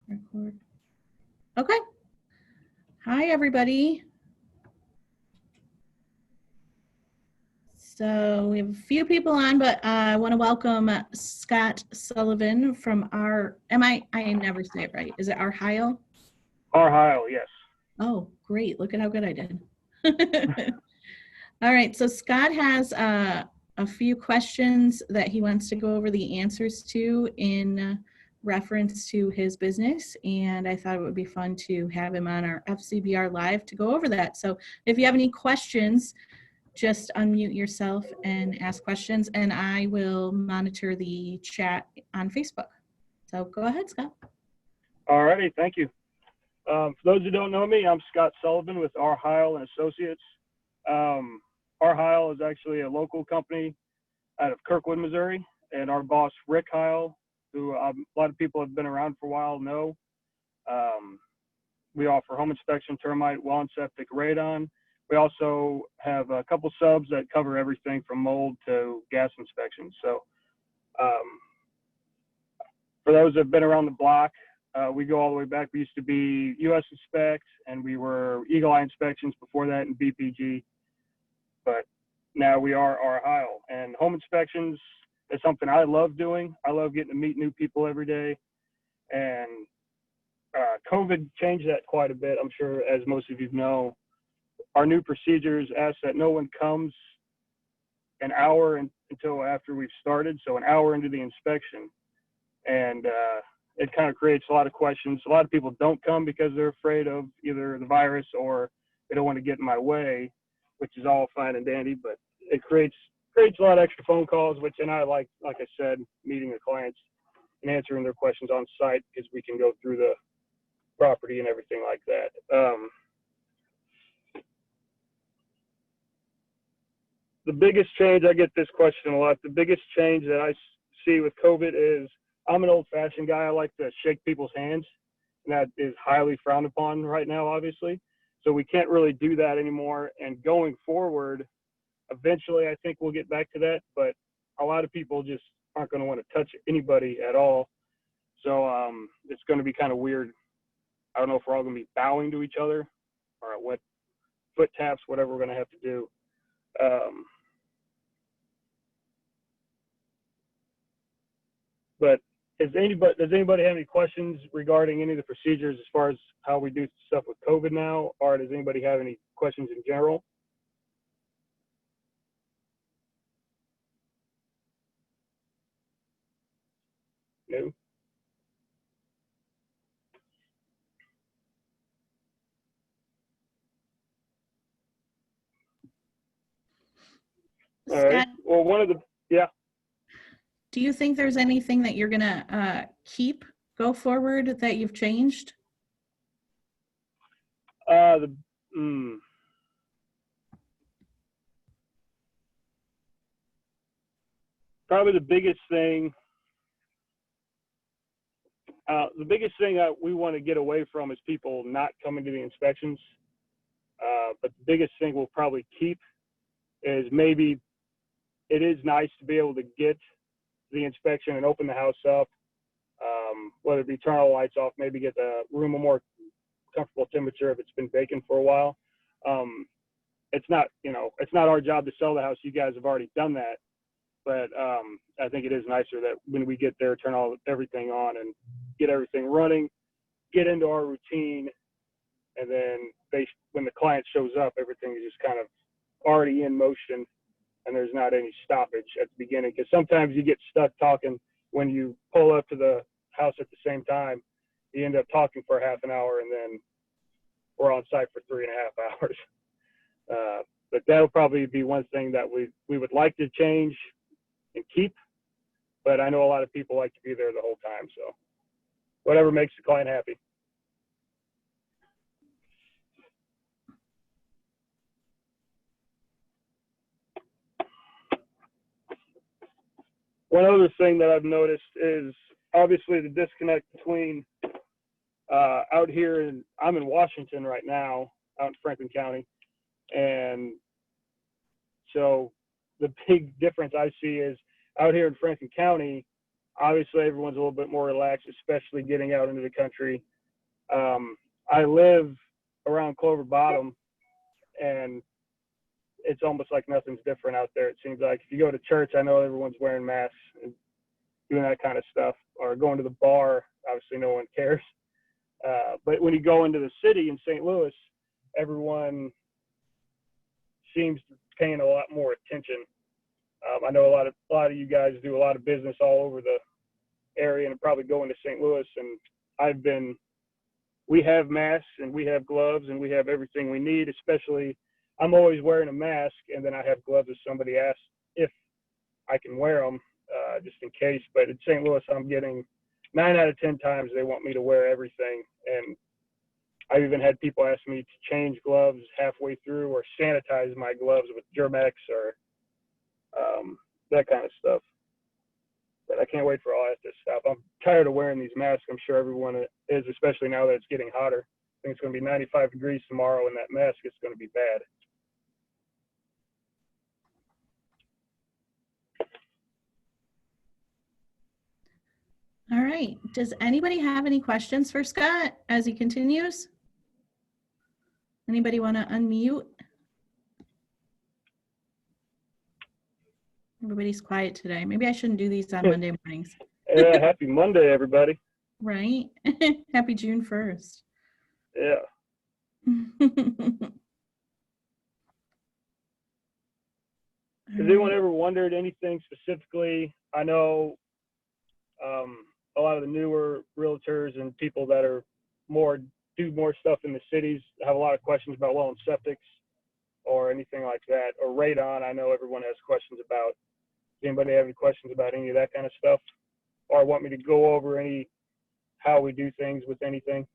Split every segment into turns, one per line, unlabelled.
Record. Okay. Hi, everybody. So we have a few people on, but I want to welcome Scott Sullivan from I never say it right. Is it R.Heyl?
R.Heyl, yes.
Oh, great. Look at how good I did. All right. So Scott has a few questions that he wants to go over the answers to in reference to his business. And I thought it would be fun to have him on our FCBR Live to go over that. So if you have any questions, just unmute yourself and ask questions, and I will monitor the chat on Facebook. So go ahead, Scott.
All righty. Thank you. For those who don't know me, I'm Scott Sullivan with R.Heyl Associates. R.Heyl is actually a local company out of Kirkwood, Missouri, and our boss, R.Heyl, who a lot of people have been around for a while know. We offer home inspection, termite, well and septic, radon. We also have a couple subs that cover everything from mold to gas inspections. So for those that have been around the block, we go all the way back. We used to be US Inspect, and we were Eagle Eye Inspections before that in BPG. But now we are R.Heyl. And home inspections is something I love doing. I love getting to meet new people every day. And COVID changed that quite a bit. I'm sure, as most of you know, our new procedures ask that no one comes an hour until after we've started, so an hour into the inspection. And it kind of creates a lot of questions. A lot of people don't come because they're afraid of either the virus or they don't want to get in my way, which is all fine and dandy, but it creates a lot of extra phone calls, and I like I said, meeting the clients and answering their questions on site because we can go through the property and everything like that. The biggest change, I get this question a lot, the biggest change that I see with COVID is I'm an old-fashioned guy. I like to shake people's hands, and that is highly frowned upon right now, obviously. So we can't really do that anymore. And going forward, eventually I think we'll get back to that, but a lot of people just aren't going to want to touch anybody at all. So it's going to be kind of weird. I don't know if we're all going to be bowing to each other or what, foot taps, whatever we're going to have to do. But does anybody have any questions regarding any of the procedures as far as how we do stuff with COVID now, or does anybody have any questions in general? No? All right. Well, yeah.
Do you think there's anything that you're going to go forward that you've changed?
Probably the biggest thing that we want to get away from is people not coming to the inspections. But the biggest thing we'll probably keep is maybe it is nice to be able to get the inspection and open the house up, whether it be turn all the lights off, maybe get the room a more comfortable temperature if it's been vacant for a while. It's not our job to sell the house. You guys have already done that. But I think it is nicer that when we get there, turn everything on and get everything running, get into our routine, and then when the client shows up, everything is just kind of already in motion, and there's not any stoppage at the beginning. Because sometimes you get stuck talking when you pull up to the house at the same time. You end up talking for half an hour, and then we're on site for 3.5 hours. But that'll probably be one thing that we would like to change and keep, but I know a lot of people like to be there the whole time, so whatever makes the client happy. One other thing that I've noticed is obviously the disconnect between out here, and I'm in Washington right now, out in Franklin County, and so the big difference I see is out here in Franklin County, Obviously, everyone's a little bit more relaxed, especially getting out into the country. I live around Clover Bottom, and it's almost like nothing's different out there. It seems like if you go to church, I know everyone's wearing masks and doing that kind of stuff, or going to the bar. Obviously, no one cares. But when you go into the city in St. Louis, everyone seems to be paying a lot more attention. I know a lot of you guys do a lot of business all over the area and probably going to St. Louis. And we have masks and we have gloves and we have everything we need, especially I'm always wearing a mask, and then I have gloves if somebody asks if I can wear them, just in case. But at St. Louis, I'm getting 9 out of 10 times they want me to wear everything. And I've even had people ask me to change gloves halfway through or sanitize my gloves with Germex or that kind of stuff. But I can't wait for all that to stop. I'm tired of wearing these masks. I'm sure everyone is, especially now that it's getting hotter. I think it's going to be 95 degrees tomorrow, and that mask is going to be bad.
All right. Does anybody have any questions for Scott as he continues? Anybody want to unmute? Everybody's quiet today. Maybe I shouldn't do these on Monday mornings.
Yeah, happy Monday, everybody.
Right? Happy June 1st.
Yeah. Has anyone ever wondered anything specifically? I know a lot of the newer realtors and people that are do more stuff in the cities have a lot of questions about well and septics or anything like that, or radon. I know everyone has questions about. Does anybody have any questions about any of that kind of stuff, or want me to go over how we do things with anything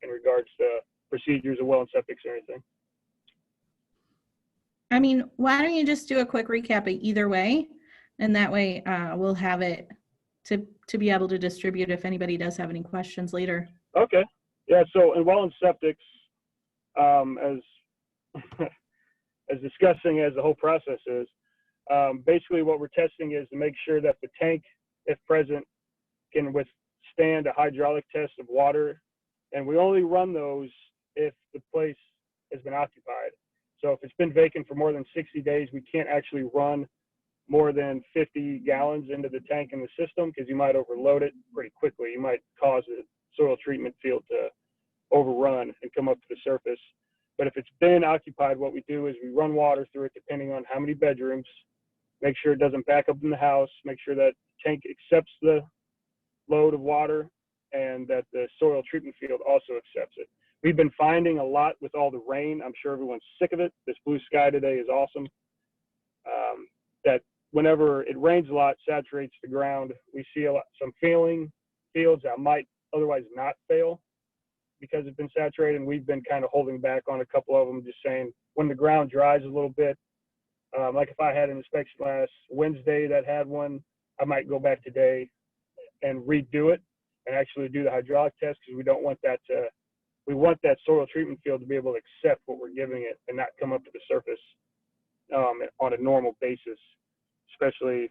in regards to procedures of well and septics or anything?
I mean, why don't you just do a quick recap of either way, and that way we'll have it to be able to distribute if anybody does have any questions later.
Okay. Yeah. So in well and septics, as as disgusting as the whole process is, basically what we're testing is to make sure that the tank, if present, can withstand a hydraulic test of water, and we only run those if the place has been occupied. So if it's been vacant for more than 60 days, we can't actually run more than 50 gallons into the tank in the system because you might overload it pretty quickly. You might cause the soil treatment field to overrun and come up to the surface. But if it's been occupied, what we do is we run water through it depending on how many bedrooms, make sure it doesn't back up in the house, make sure that the tank accepts the load of water and that the soil treatment field also accepts it. We've been finding a lot with all the rain. I'm sure everyone's sick of it. This blue sky today is awesome. That whenever it rains a lot, saturates the ground, we see some failing fields that might otherwise not fail because it's been saturated, and we've been kind of holding back on a couple of them, just saying when the ground dries a little bit, like if I had an inspection last Wednesday that had one, I might go back today and redo it and actually do the hydraulic test because we don't want that we want that soil treatment field to be able to accept what we're giving it and not come up to the surface on a normal basis, especially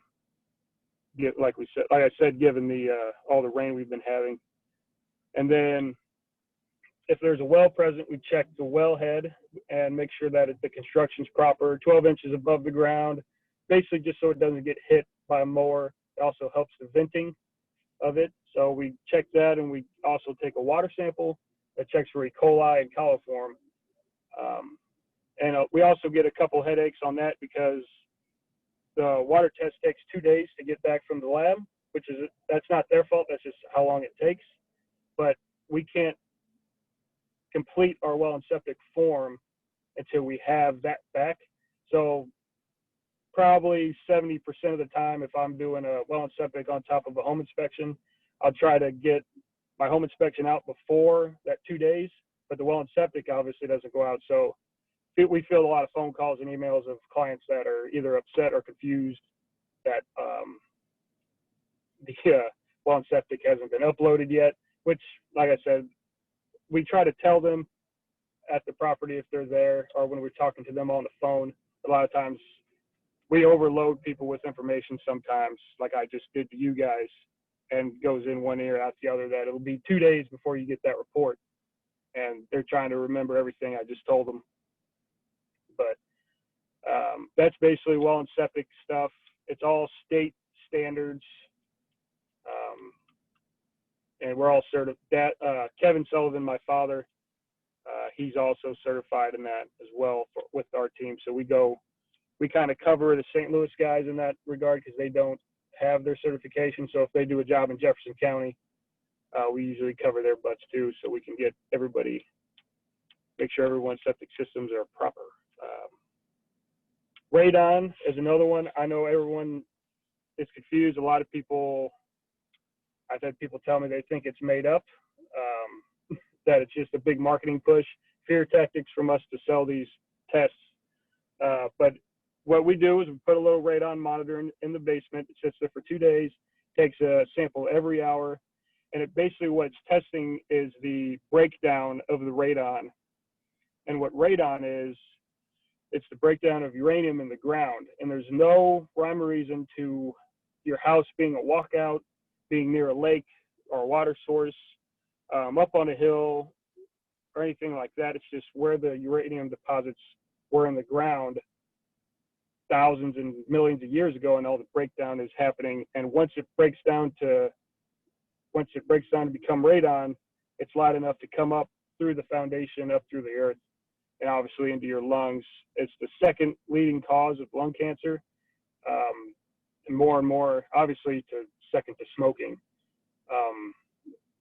like I said, given all the rain we've been having. And then if there's a well present, we check the wellhead and make sure that the construction's proper, 12 inches above the ground, basically just so it doesn't get hit by a mower. It also helps the venting of it. So we check that, and we also take a water sample that checks for E. coli and coliform. And we also get a couple headaches on that because the water test takes 2 days to get back from the lab, that's not their fault. That's just how long it takes. But we can't complete our well and septic form until we have that back. So probably 70% of the time, if I'm doing a well and septic on top of a home inspection, I'll try to get my home inspection out before that 2 days, but the well and septic obviously doesn't go out. So we field a lot of phone calls and emails of clients that are either upset or confused that the well and septic hasn't been uploaded yet, which, like I said, we try to tell them at the property if they're there or when we're talking to them on the phone. A lot of times we overload people with information sometimes, like I just did to you guys, and goes in one ear, out the other, that it'll be 2 days before you get that report. And they're trying to remember everything I just told them. But that's basically well and septic stuff. It's all state standards. And we're all certified. Kevin Sullivan, my father, he's also certified in that as well with our team. So we kind of cover the St. Louis guys in that regard because they don't have their certification. So if they do a job in Jefferson County, we usually cover their butts too, so we can get everybody, make sure everyone's septic systems are proper. Radon is another one. I know everyone is confused. A lot of people, I've had people tell me they think it's made up, that it's just a big marketing push, fear tactics from us to sell these tests. But what we do is we put a little radon monitor in the basement. It sits there for 2 days, takes a sample every hour, and it basically what it's testing is the breakdown of the radon. And what radon is, it's the breakdown of uranium in the ground. And there's no rhyme or reason to your house being a walkout, being near a lake or a water source, up on a hill or anything like that. It's just where the uranium deposits were in the ground thousands and millions of years ago, and all the breakdown is happening. And once it breaks down to become radon, it's light enough to come up through the foundation, up through the earth, and obviously into your lungs. It's the second leading cause of lung cancer, and more, obviously, second to smoking.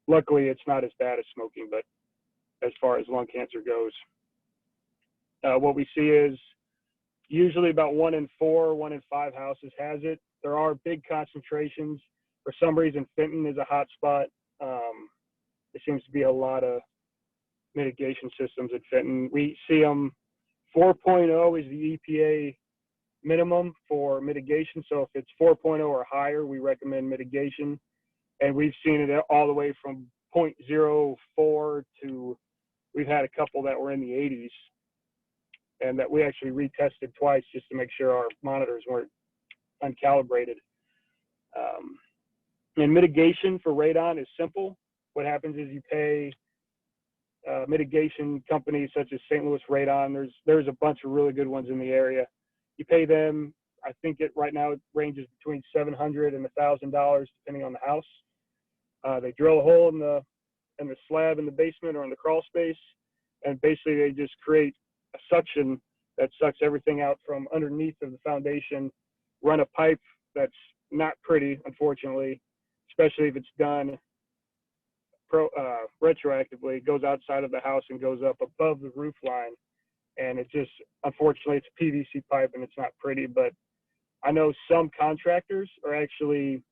Luckily, it's not as bad as smoking, but as far as lung cancer goes, what we see is usually about 1 in 4, 1 in 5 houses has it. There are big concentrations. For some reason, Fenton is a hot spot. There seems to be a lot of mitigation systems at Fenton. We see them 4.0 is the EPA minimum for mitigation. So if it's 4.0 or higher, we recommend mitigation. And we've seen it all the way from 0.04 to, we've had a couple that were in the 80s, and that we actually retested twice just to make sure our monitors weren't uncalibrated. And mitigation for radon is simple. What happens is you pay mitigation companies such as St. Louis Radon. There's a bunch of really good ones in the area. You pay them, I think right now it ranges between $700 and $1,000 depending on the house. They drill a hole in the slab in the basement or in the crawl space, and basically they just create a suction that sucks everything out from underneath of the foundation, run a pipe that's not pretty, unfortunately, especially if it's done retroactively. It goes outside of the house and goes up above the roof line. And it just, unfortunately, it's a PVC pipe and it's not pretty. But I know some contractors are actually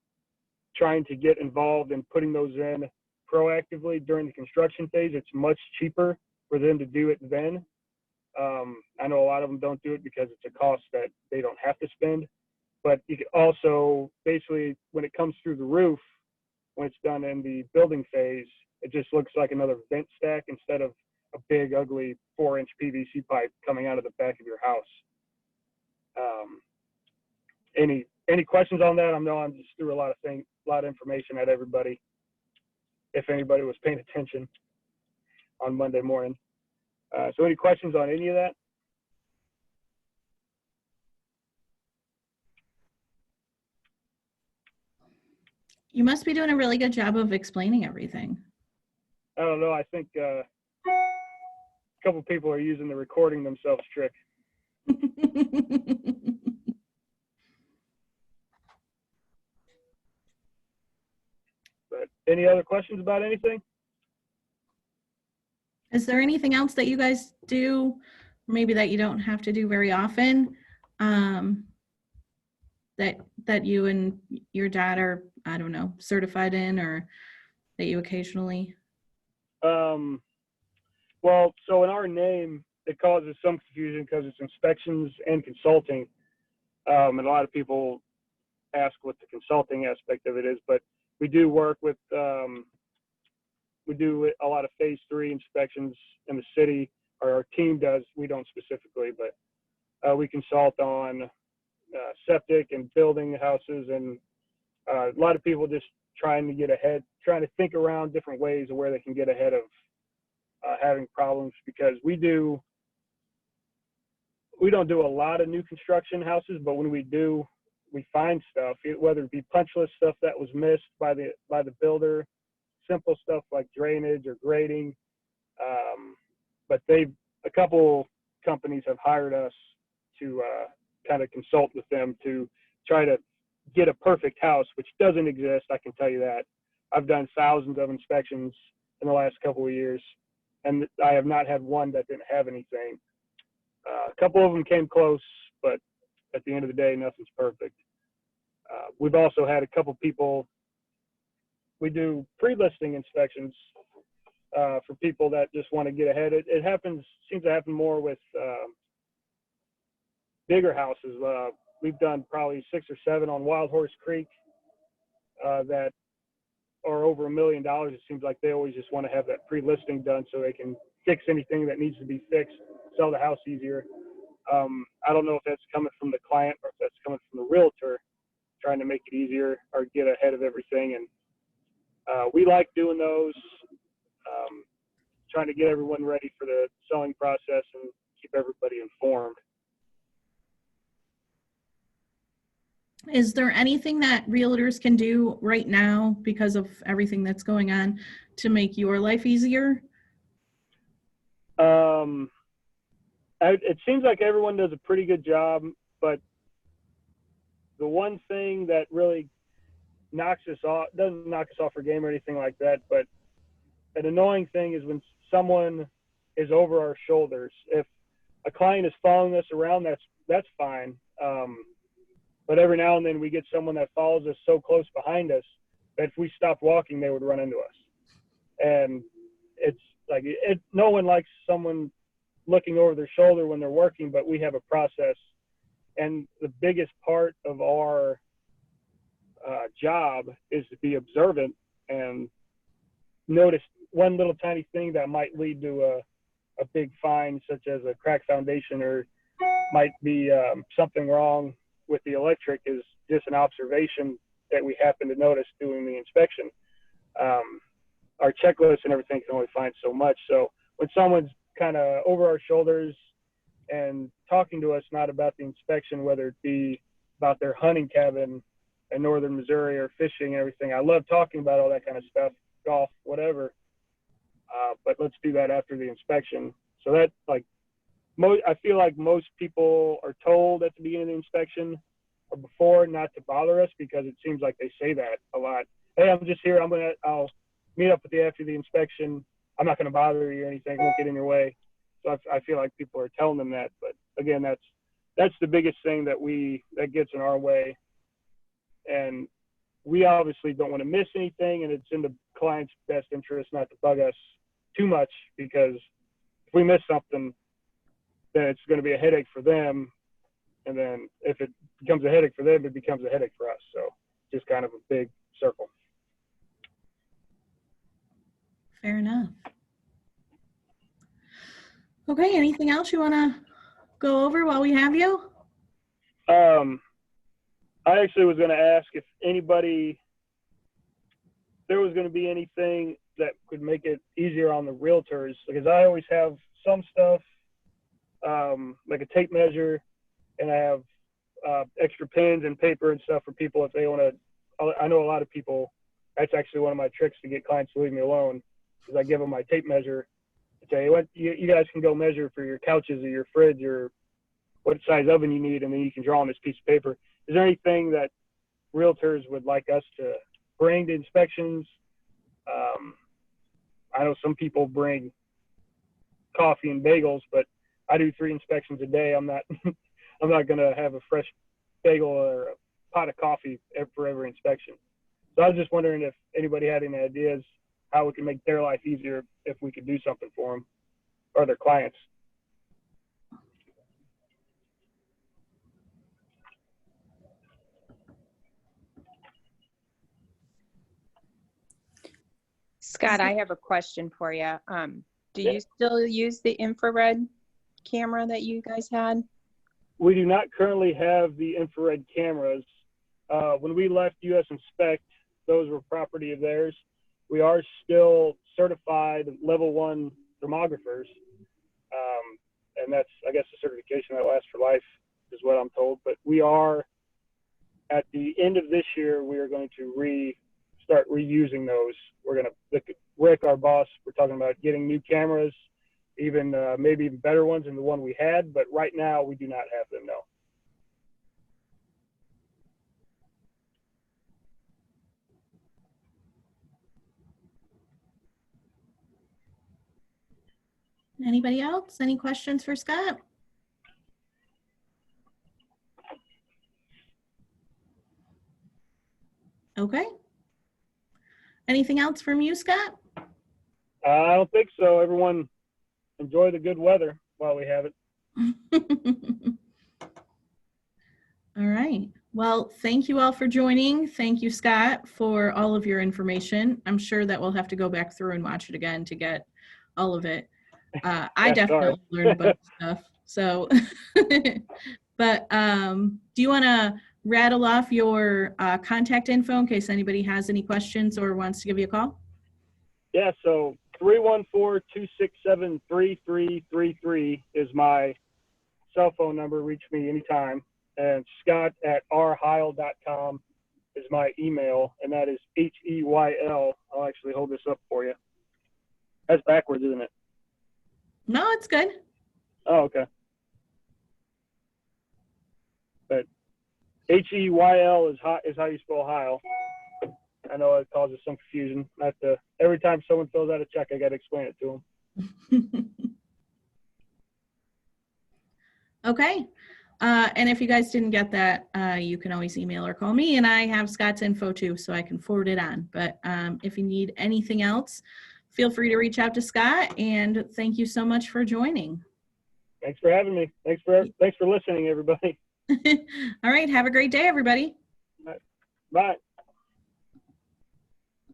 trying to get involved in putting those in proactively during the construction phase. It's much cheaper for them to do it then. I know a lot of them don't do it because it's a cost that they don't have to spend. But you can also, basically, when it comes through the roof, when it's done in the building phase, it just looks like another vent stack instead of a big, ugly 4-inch PVC pipe coming out of the back of your house. Any questions on that? I know I'm just threw a lot of information at everybody, if anybody was paying attention on Monday morning. So any questions on any of that?
You must be doing a really good job of explaining everything.
I don't know. I think a couple people are using the recording themselves trick. But any other questions about anything?
Is there anything else that you guys do, maybe that you don't have to do very often, that you and your dad are, I don't know, certified in, or that you occasionally?
Well, so in our name, it causes some confusion because it's inspections and consulting. And a lot of people ask what the consulting aspect of it is, but we do work with, we do a lot of phase 3 inspections in the city, or our team does. We don't specifically, but we consult on septic and building houses, and a lot of people just trying to get ahead, trying to think around different ways of where they can get ahead of having problems, because we don't do a lot of new construction houses, but when we do, we find stuff, whether it be punch list stuff that was missed by the builder, simple stuff like drainage or grading. But a couple companies have hired us to kind of consult with them to try to get a perfect house, which doesn't exist. I can tell you that. I've done thousands of inspections in the last couple of years, and I have not had one that didn't have anything. A couple of them came close, but at the end of the day, nothing's perfect. We've also had a couple people, we do pre-listing inspections for people that just want to get ahead. It seems to happen more with bigger houses. We've done probably 6 or 7 on Wild Horse Creek that are over $1 million. It seems like they always just want to have that pre-listing done so they can fix anything that needs to be fixed, sell the house easier. I don't know if that's coming from the client or if that's coming from the realtor, trying to make it easier or get ahead of everything. And we like doing those, trying to get everyone ready for the selling process and keep everybody informed.
Is there anything that realtors can do right now because of everything that's going on to make your life easier?
It seems like everyone does a pretty good job, but the one thing that really knocks us off, doesn't knock us off our game or anything like that, but an annoying thing is when someone is over our shoulders. If a client is following us around, that's fine. But every now and then we get someone that follows us so close behind us that if we stopped walking, they would run into us. And it's like, no one likes someone looking over their shoulder when they're working, but we have a process. And the biggest part of our job is to be observant and notice one little tiny thing that might lead to a big fine, such as a cracked foundation, or might be something wrong with the electric, is just an observation that we happen to notice doing the inspection. Our checklist and everything can only find so much. So when someone's kind of over our shoulders and talking to us, not about the inspection, whether it be about their hunting cabin in northern Missouri or fishing and everything, I love talking about all that kind of stuff, golf, whatever. But let's do that after the inspection. So that, like, I feel like most people are told at the beginning of the inspection or before not to bother us, because it seems like they say that a lot. Hey, I'm just here. I'll meet up with you after the inspection. I'm not going to bother you or anything. I won't get in your way. So I feel like people are telling them that. But again, that's the biggest thing that gets in our way. And we obviously don't want to miss anything, and it's in the client's best interest not to bug us too much, because if we miss something, then it's going to be a headache for them. And then if it becomes a headache for them, it becomes a headache for us. So just kind of a big circle.
Fair enough. Okay, anything else you want to go over while we have you?
I actually was going to ask if there was going to be anything that could make it easier on the realtors, because I always have some stuff, like a tape measure, and I have extra pens and paper and stuff for people if they want to. I know a lot of people, that's actually one of my tricks to get clients to leave me alone, is I give them my tape measure and say, what you guys can go measure for your couches or your fridge or what size oven you need, and then you can draw on this piece of paper. Is there anything that realtors would like us to bring to inspections? I know some people bring coffee and bagels, but I do 3 inspections a day. I'm not going to have a fresh bagel or a pot of coffee for every inspection. So I was just wondering if anybody had any ideas how we can make their life easier if we could do something for them or their clients.
Scott, I have a question for you. Do you still use the infrared camera that you guys had?
We do not currently have the infrared cameras. When we left US Inspect, those were property of theirs. We are still certified level 1 thermographers. And that's, I guess, a certification that lasts for life is what I'm told. But we are, at the end of this year, we are going to start reusing those. We're going to, Rick, our boss, we're talking about getting new cameras, even maybe even better ones than the one we had. But right now, we do not have them, no.
Anybody else? Any questions for Scott? Okay. Anything else from you, Scott?
I don't think so. Everyone enjoy the good weather while we have it.
All right. Well, thank you all for joining. Thank you, Scott, for all of your information. I'm sure that we'll have to go back through and watch it again to get all of it. I definitely learned a bunch of stuff. So, but do you want to rattle off your contact info in case anybody has any questions or wants to give you a call?
Yeah, so 314-267-3333 is my cell phone number. Reach me anytime. And scott@rheyl.com is my email, and that is H-E-Y-L. I'll actually hold this up for you. That's backwards, isn't it?
No, it's good.
Oh, okay. But H-E-Y-L is how you spell Heil. I know it causes some confusion. Every time someone fills out a check, I got to explain it to them.
Okay. And if you guys didn't get that, you can always email or call me, and I have Scott's info too, so I can forward it on. But if you need anything else, feel free to reach out to Scott, and thank you so much for joining.
Thanks for having me. Thanks for listening, everybody.
All right. Have a great day, everybody.
Bye.